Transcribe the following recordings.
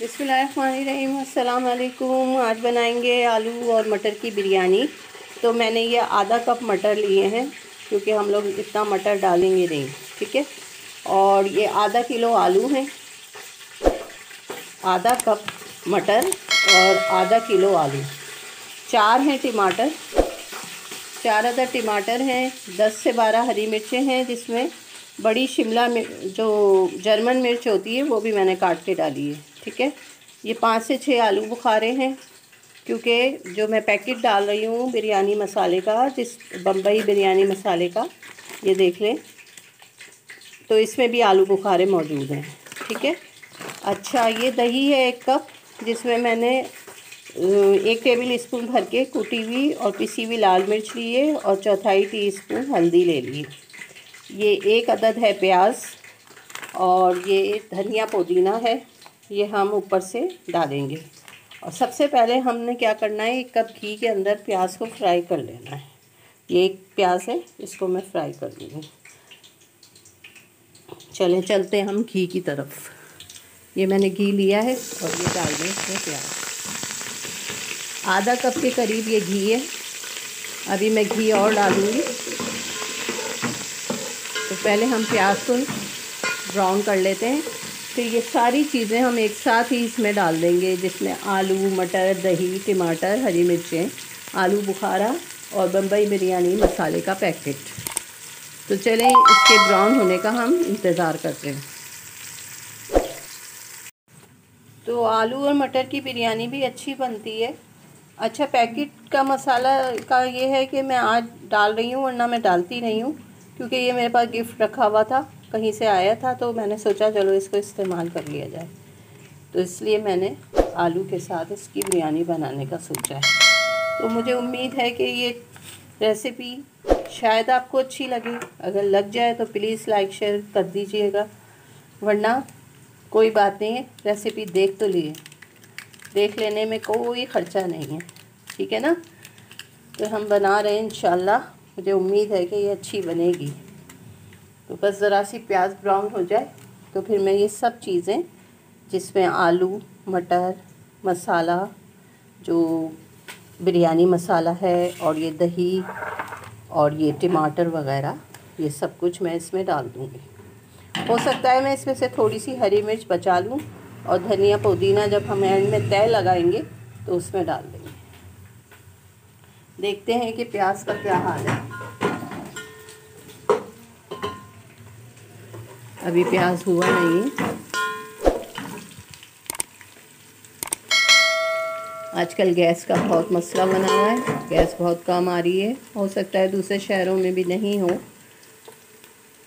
बिस्मिल्लाहिर्रहमानिर्रहीम। अस्सलाम वालेकुम। आज बनाएंगे आलू और मटर की बिरयानी। तो मैंने ये आधा कप मटर लिए हैं क्योंकि हम लोग इतना मटर डालेंगे नहीं, ठीक है। और ये आधा किलो आलू हैं, आधा कप मटर और आधा किलो आलू। 4 हैं टमाटर, 4 अदर टमाटर हैं। 10 से 12 हरी मिर्चें हैं, जिसमें बड़ी शिमला जो जर्मन मिर्च होती है वो भी मैंने काट के डाली है, ठीक है। ये 5 से 6 आलू बुखारे हैं, क्योंकि जो मैं पैकेट डाल रही हूँ बिरयानी मसाले का, जिस बम्बई बिरयानी मसाले का, ये देख लें, तो इसमें भी आलू बुखारे मौजूद हैं, ठीक है। अच्छा, ये दही है 1 कप, जिसमें मैंने 1 टेबल स्पून भर के कुटी हुई और पिसी हुई लाल मिर्च लिए और 1/4 टीस्पून हल्दी ले ली। ये 1 अदद है प्याज और ये धनिया पुदीना है, ये हम ऊपर से डालेंगे। और सबसे पहले हमने क्या करना है, 1 कप घी के अंदर प्याज को फ्राई कर लेना है। ये 1 प्याज है, इसको मैं फ्राई कर लूँगी। चलें चलते हैं हम घी की तरफ। ये मैंने घी लिया है और ये डाल दें इसमें प्याज। आधा कप के करीब ये घी है, अभी मैं घी और डालूँगी। तो पहले हम प्याज को ब्राउन कर लेते हैं, फिर ये सारी चीज़ें हम एक साथ ही इसमें डाल देंगे, जिसमें आलू, मटर, दही, टमाटर, हरी मिर्चें, आलू बुखारा और बम्बई बिरयानी मसाले का पैकेट। तो चलें इसके ब्राउन होने का हम इंतज़ार करते हैं। तो आलू और मटर की बिरयानी भी अच्छी बनती है। अच्छा, पैकेट का मसाला का ये है कि मैं आज डाल रही हूँ, वरना मैं डालती नहीं हूँ, क्योंकि ये मेरे पास गिफ्ट रखा हुआ था, कहीं से आया था, तो मैंने सोचा चलो इसको इस्तेमाल कर लिया जाए। तो इसलिए मैंने आलू के साथ इसकी बिरयानी बनाने का सोचा है। तो मुझे उम्मीद है कि ये रेसिपी शायद आपको अच्छी लगे। अगर लग जाए तो प्लीज़ लाइक शेयर कर दीजिएगा, वरना कोई बात नहीं है, रेसिपी देख तो लिए, देख लेने में कोई ख़र्चा नहीं है, ठीक है ना। तो हम बना रहे हैं इंशाल्लाह, मुझे उम्मीद है कि ये अच्छी बनेगी। तो बस ज़रा सी प्याज ब्राउन हो जाए तो फिर मैं ये सब चीज़ें, जिसमें आलू, मटर, मसाला, जो बिरयानी मसाला है, और ये दही और ये टमाटर वगैरह, ये सब कुछ मैं इसमें डाल दूँगी। हो सकता है मैं इसमें से थोड़ी सी हरी मिर्च बचा लूँ, और धनिया पुदीना जब हम एंड में तय लगाएंगे तो उसमें डाल देंगे। देखते हैं कि प्याज का क्या हाल है। अभी प्याज हुआ नहीं है। आजकल गैस का बहुत मसला बना हुआ है, गैस बहुत कम आ रही है। हो सकता है दूसरे शहरों में भी नहीं हो,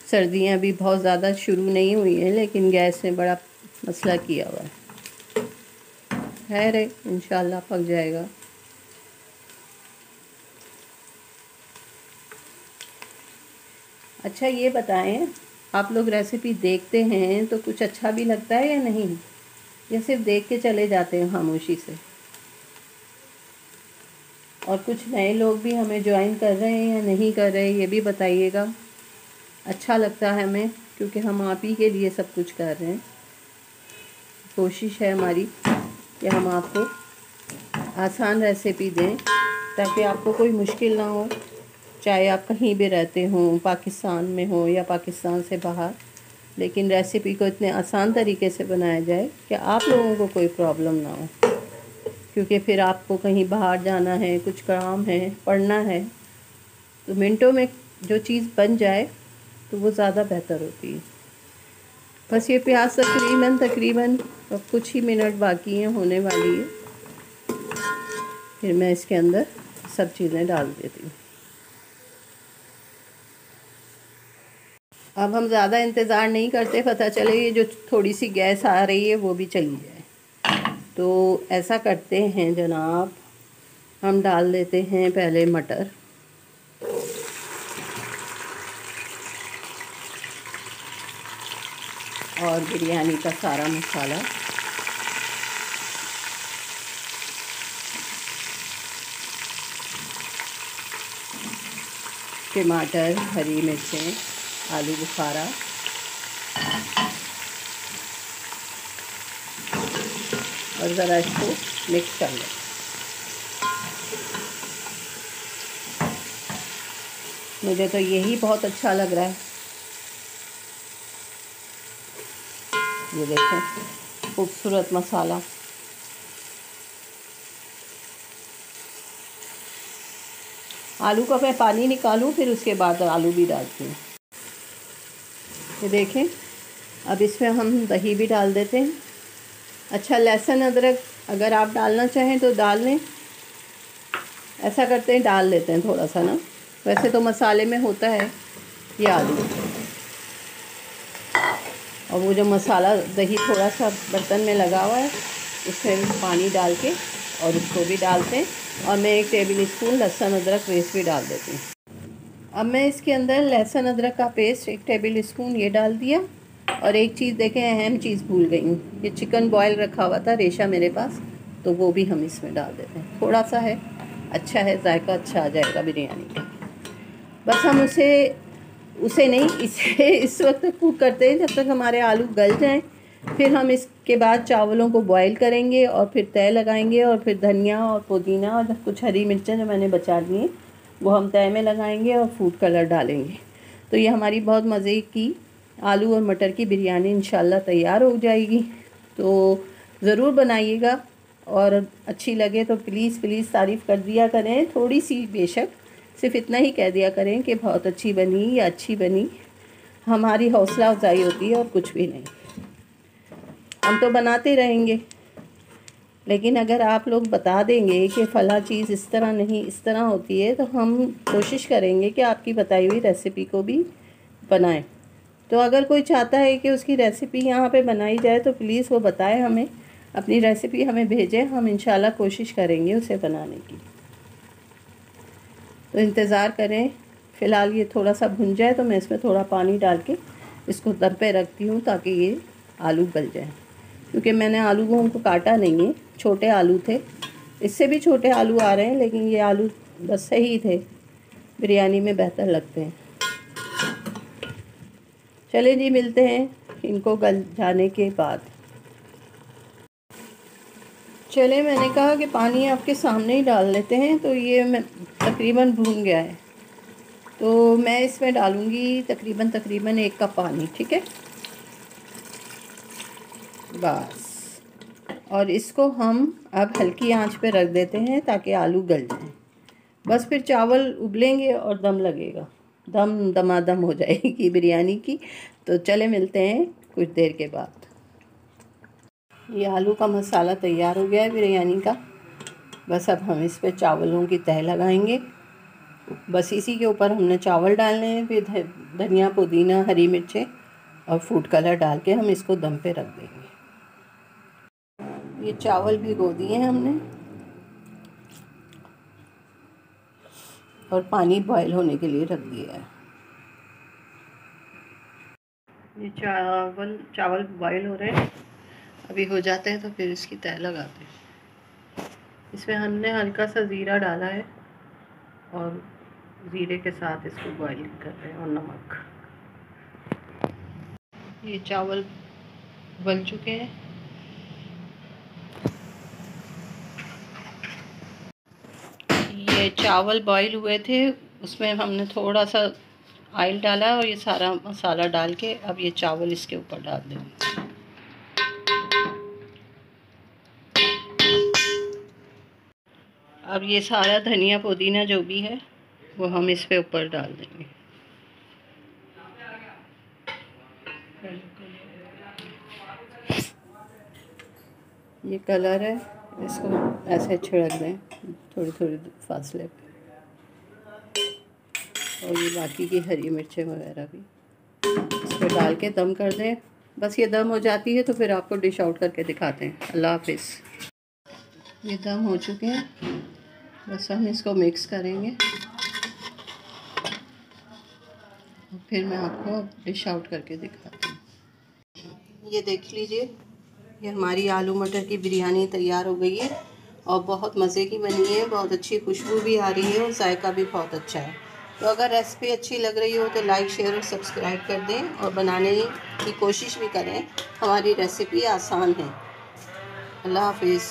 सर्दियां भी बहुत ज़्यादा शुरू नहीं हुई हैं, लेकिन गैस ने बड़ा मसला किया हुआ है रे। इंशाल्लाह पक जाएगा। अच्छा, ये बताएं, आप लोग रेसिपी देखते हैं तो कुछ अच्छा भी लगता है या नहीं, या सिर्फ देख के चले जाते हैं खामोशी से? और कुछ नए लोग भी हमें ज्वाइन कर रहे हैं या नहीं कर रहे, ये भी बताइएगा। अच्छा लगता है हमें, क्योंकि हम आप ही के लिए सब कुछ कर रहे हैं। कोशिश है हमारी कि हम आपको आसान रेसिपी दें, ताकि आपको कोई मुश्किल ना हो, चाहे आप कहीं भी रहते हों, पाकिस्तान में हो या पाकिस्तान से बाहर। लेकिन रेसिपी को इतने आसान तरीके से बनाया जाए कि आप लोगों को कोई प्रॉब्लम ना हो, क्योंकि फिर आपको कहीं बाहर जाना है, कुछ काम है, पढ़ना है, तो मिनटों में जो चीज़ बन जाए तो वो ज़्यादा बेहतर होती है। बस ये प्याज तकरीबन अब कुछ ही मिनट बाकी हैं, होने वाली है। फिर मैं इसके अंदर सब चीज़ें डाल देती हूँ। अब हम ज़्यादा इंतज़ार नहीं करते, पता चले ये जो थोड़ी सी गैस आ रही है वो भी चली जाए। तो ऐसा करते हैं जनाब, हम डाल देते हैं पहले मटर, और बिरयानी का सारा मसाला, टमाटर, हरी मिर्चें, आलू बुखारा, और ज़रा इसको मिक्स कर लें। मुझे तो यही बहुत अच्छा लग रहा है। ये देखें खूबसूरत मसाला। आलू का मैं पानी निकालूं, फिर उसके बाद आलू भी डालती हूँ। ये देखें, अब इसमें हम दही भी डाल देते हैं। अच्छा, लहसुन अदरक अगर आप डालना चाहें तो डाल लें। ऐसा करते हैं, डाल लेते हैं थोड़ा सा ना। वैसे तो मसाले में होता है ये आलू। और वो जो मसाला दही थोड़ा सा बर्तन में लगा हुआ है, उसमें पानी डाल के और उसको भी डालते हैं। और मैं 1 टेबल स्पून लहसुन अदरक पेस्ट भी डाल देती हूँ। अब मैं इसके अंदर लहसुन अदरक का पेस्ट 1 टेबल स्पून ये डाल दिया। और एक चीज़ देखें, अहम चीज़ भूल गई हूँ, ये चिकन बॉयल रखा हुआ था रेशा मेरे पास, तो वो भी हम इसमें डाल देते हैं। थोड़ा सा है, अच्छा है, जायका अच्छा आ जाएगा बिरयानी का। बस हम उसे नहीं, इसे इस वक्त तक कुक करते हैं जब तक हमारे आलू गल जाएं। फिर हम इसके बाद चावलों को बॉईल करेंगे और फिर तय लगाएंगे, और फिर धनिया और पुदीना और कुछ हरी मिर्चें जो मैंने बचा ली हैं वो हम तय में लगाएंगे और फूड कलर डालेंगे। तो ये हमारी बहुत मज़े की आलू और मटर की बिरयानी इंशाल्लाह तैयार हो जाएगी। तो ज़रूर बनाइएगा, और अच्छी लगे तो प्लीज़ तारीफ़ कर दिया करें, थोड़ी सी बेशक, सिर्फ इतना ही कह दिया करें कि बहुत अच्छी बनी या अच्छी बनी। हमारी हौसला अफजाई होती है और कुछ भी नहीं। हम तो बनाते रहेंगे, लेकिन अगर आप लोग बता देंगे कि फ़ला चीज़ इस तरह नहीं इस तरह होती है, तो हम कोशिश करेंगे कि आपकी बताई हुई रेसिपी को भी बनाएं। तो अगर कोई चाहता है कि उसकी रेसिपी यहाँ पे बनाई जाए तो प्लीज़ वो बताए हमें, अपनी रेसिपी हमें भेजें, हम इंशाल्लाह कोशिश करेंगे उसे बनाने की। तो इंतज़ार करें। फ़िलहाल ये थोड़ा सा भुन जाए तो मैं इसमें थोड़ा पानी डाल के इसको दम पे रखती हूँ ताकि ये आलू गल जाए। क्योंकि मैंने आलू को काटा नहीं है, छोटे आलू थे, इससे भी छोटे आलू आ रहे हैं, लेकिन ये आलू बस सही थे, बिरयानी में बेहतर लगते हैं। चलिए जी, मिलते हैं इनको गल जाने के बाद। चले, मैंने कहा कि पानी आपके सामने ही डाल लेते हैं। तो ये मैं तकरीबन भून गया है, तो मैं इसमें डालूँगी तकरीबन 1 कप पानी। ठीक है, बस। और इसको हम अब हल्की आंच पे रख देते हैं ताकि आलू गल जाएं। बस फिर चावल उबलेंगे और दम लगेगा, दमादम हो जाएगी बिरयानी की। तो चले, मिलते हैं कुछ देर के बाद। ये आलू का मसाला तैयार हो गया है बिरयानी का। बस अब हम इस पे चावलों की तह लगाएंगे। बस इसी के ऊपर हमने चावल डालने हैं, फिर धनिया पुदीना हरी मिर्चें और फूड कलर डाल के हम इसको दम पे रख देंगे। ये चावल भिगो दिए हैं हमने, और पानी बॉयल होने के लिए रख दिया है। ये चावल बॉयल हो रहे हैं, अभी हो जाते हैं तो फिर इसकी तह लगाते हैं। इसमें हमने हल्का सा ज़ीरा डाला है और ज़ीरे के साथ इसको बॉईल कर रहे हैं, और नमक। ये चावल गल चुके हैं। ये चावल बॉईल हुए थे, उसमें हमने थोड़ा सा ऑयल डाला और ये सारा मसाला डाल के अब ये चावल इसके ऊपर डाल देंगे। अब ये सारा धनिया पुदीना जो भी है वो हम इस पे ऊपर डाल देंगे। ये कलर है, इसको ऐसे छिड़क दें थोड़ी फासले पे। और ये बाकी की हरी मिर्चें वगैरह भी इस पर डाल के दम कर दें। बस ये दम हो जाती है तो फिर आपको डिश आउट करके दिखाते हैं। अल्लाह हाफिज़। ये दम हो चुके हैं, बस हम इसको मिक्स करेंगे और फिर मैं आपको डिश आउट करके दिखाती हूँ। ये देख लीजिए, ये हमारी आलू मटर की बिरयानी तैयार हो गई है और बहुत मज़े की बनी है। बहुत अच्छी खुशबू भी आ रही है और जायका भी बहुत अच्छा है। तो अगर रेसिपी अच्छी लग रही हो तो लाइक शेयर और सब्सक्राइब कर दें और बनाने की कोशिश भी करें। हमारी रेसिपी आसान है। अल्लाह हाफिज़।